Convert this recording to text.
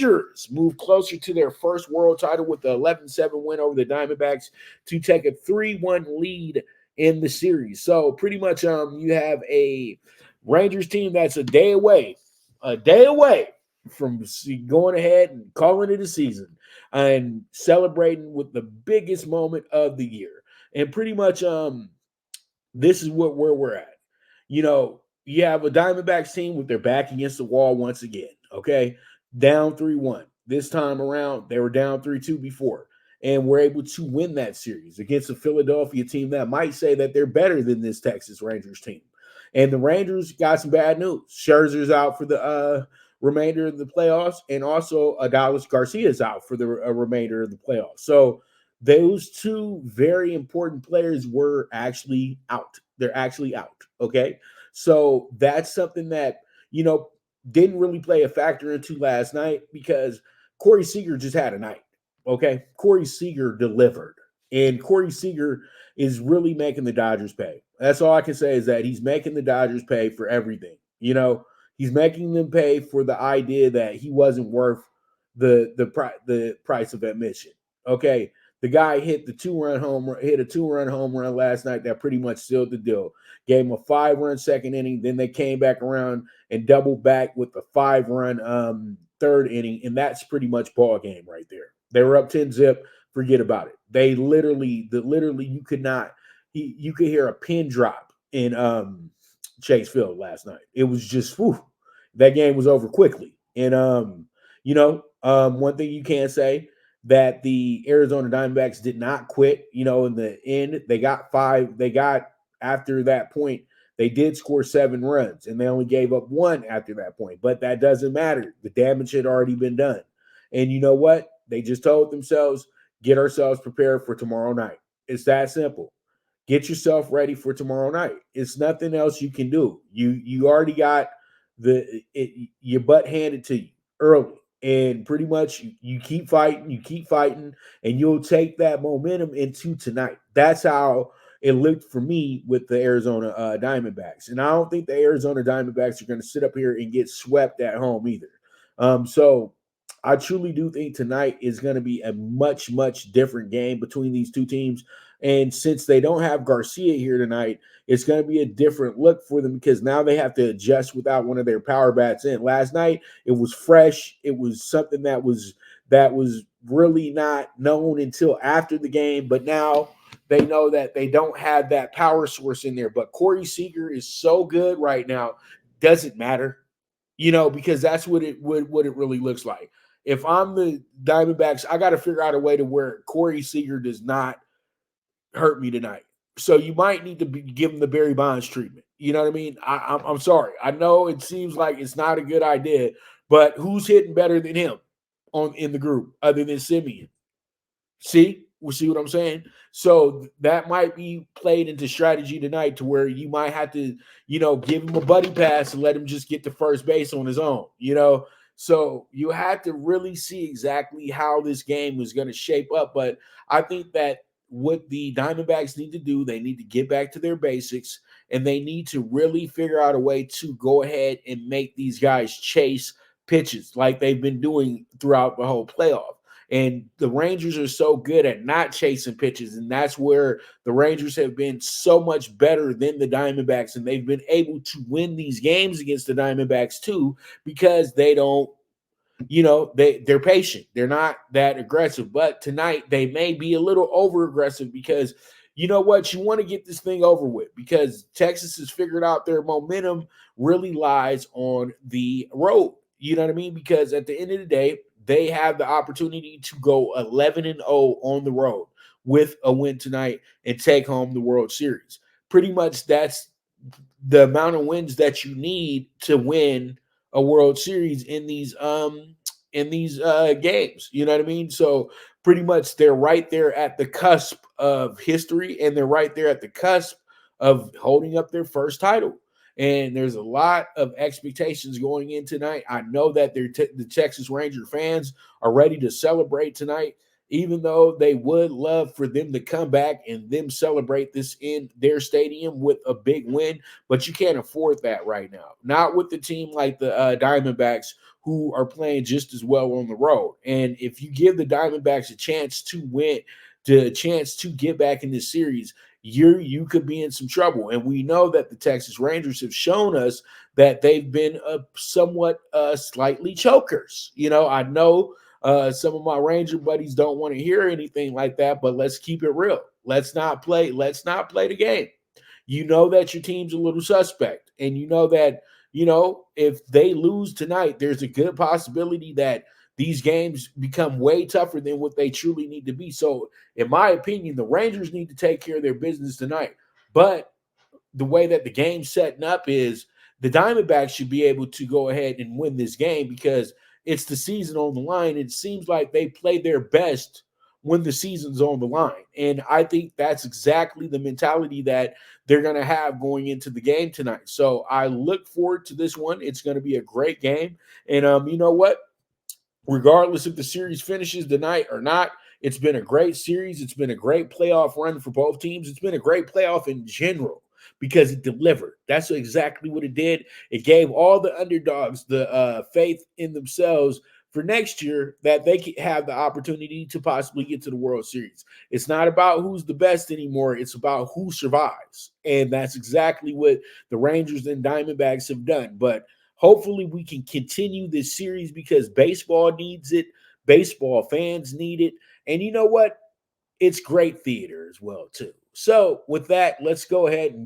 Rangers move closer to their first world title with the 11-7 win over the Diamondbacks to take a 3-1 lead in the series. So pretty much you have a Rangers team that's a day away from going ahead and calling it a season and celebrating with the biggest moment of the year. And pretty much this is where we're at. You know, you have a Diamondbacks team with their back against the wall once again. Okay, down 3-1. This time around, they were down 3-2 before, and were able to win that series against a Philadelphia team that might say that they're better than this Texas Rangers team. And the Rangers got some bad news. Scherzer's out for the remainder of the playoffs, and also Adalis Garcia is out for the remainder of the playoffs. So those two very important players were actually out. They're actually out. Okay. So that's something that, didn't really play a factor into last night because Corey Seager just had a night. Okay. Corey Seager delivered. And Corey Seager is really making the Dodgers pay. That's all I can say is that he's making the Dodgers pay for everything. He's making them pay for the idea that he wasn't worth the price of admission. Okay. The guy hit a 2-run home run last night that pretty much sealed the deal. Gave him a 5-run second inning. Then they came back around and doubled back with the 5-run third inning, and that's pretty much ball game right there. They were up 10-zip. Forget about it. They literally you could not. You could hear a pin drop in Chase Field last night. It was just that game was over quickly. And one thing you can say that the Arizona Diamondbacks did not quit. In the end, they got after that point, they did score 7 runs, and they only gave up 1 after that point. But that doesn't matter. The damage had already been done. And you know what? They just told themselves, get ourselves prepared for tomorrow night. It's that simple. Get yourself ready for tomorrow night. It's nothing else you can do. You already got your butt handed to you early. And pretty much you keep fighting, and you'll take that momentum into tonight. That's how it looked for me with the Arizona Diamondbacks. And I don't think the Arizona Diamondbacks are going to sit up here and get swept at home either. So I truly do think tonight is going to be a much, much different game between these two teams. And since they don't have Garcia here tonight, it's going to be a different look for them because now they have to adjust without one of their power bats in. Last night, it was fresh. It was something that was really not known until after the game. But now they know that they don't have that power source in there. But Corey Seager is so good right now, doesn't matter, because that's what it really looks like. If I'm the Diamondbacks, I got to figure out a way to where Corey Seager does not hurt me tonight. So you might need to give him the Barry Bonds treatment. You know what I mean? I'm sorry. I know it seems like it's not a good idea, but who's hitting better than him in the group other than Simeon? See what I'm saying? So that might be played into strategy tonight to where you might have to, give him a buddy pass and let him just get to first base on his own, So you have to really see exactly how this game is going to shape up. But I think that what the Diamondbacks need to do, they need to get back to their basics, and they need to really figure out a way to go ahead and make these guys chase pitches like they've been doing throughout the whole playoff. And the Rangers are so good at not chasing pitches, and that's where the Rangers have been so much better than the Diamondbacks, and they've been able to win these games against the Diamondbacks too because they don't, they're patient. They're not that aggressive. But tonight they may be a little over aggressive because you know what? You want to get this thing over with because Texas has figured out their momentum really lies on the road. You know what I mean? Because at the end of the day, they have the opportunity to go 11-0 on the road with a win tonight and take home the World Series. Pretty much that's the amount of wins that you need to win a World Series in these games. You know what I mean? So pretty much they're right there at the cusp of history, and they're right there at the cusp of holding up their first title. And there's a lot of expectations going in tonight. I know that the Texas Ranger fans are ready to celebrate tonight, even though they would love for them to come back and them celebrate this in their stadium with a big win. But you can't afford that right now. Not with the team like the Diamondbacks, who are playing just as well on the road. And if you give the Diamondbacks a chance to win, a chance to get back in this series, you could be in some trouble. And we know that the Texas Rangers have shown us that they've been somewhat slightly chokers. I know some of my Ranger buddies don't want to hear anything like that, but let's keep it real. Let's not play the game. You know that your team's a little suspect, and you know that, if they lose tonight, there's a good possibility that these games become way tougher than what they truly need to be. So, in my opinion, the Rangers need to take care of their business tonight. But the way that the game's setting up is the Diamondbacks should be able to go ahead and win this game because it's the season on the line. It seems like they play their best when the season's on the line. And I think that's exactly the mentality that they're going to have going into the game tonight. So I look forward to this one. It's going to be a great game. And you know what? Regardless if the series finishes tonight or not, it's been a great series. It's been a great playoff run for both teams. It's been a great playoff in general because it delivered. That's exactly what it did. It gave all the underdogs the faith in themselves for next year that they could have the opportunity to possibly get to the World Series. It's not about who's the best anymore. It's about who survives. And that's exactly what the Rangers and Diamondbacks have done. But hopefully we can continue this series because baseball needs it. Baseball fans need it. And you know what? It's great theater as well, too. So with that, let's go ahead and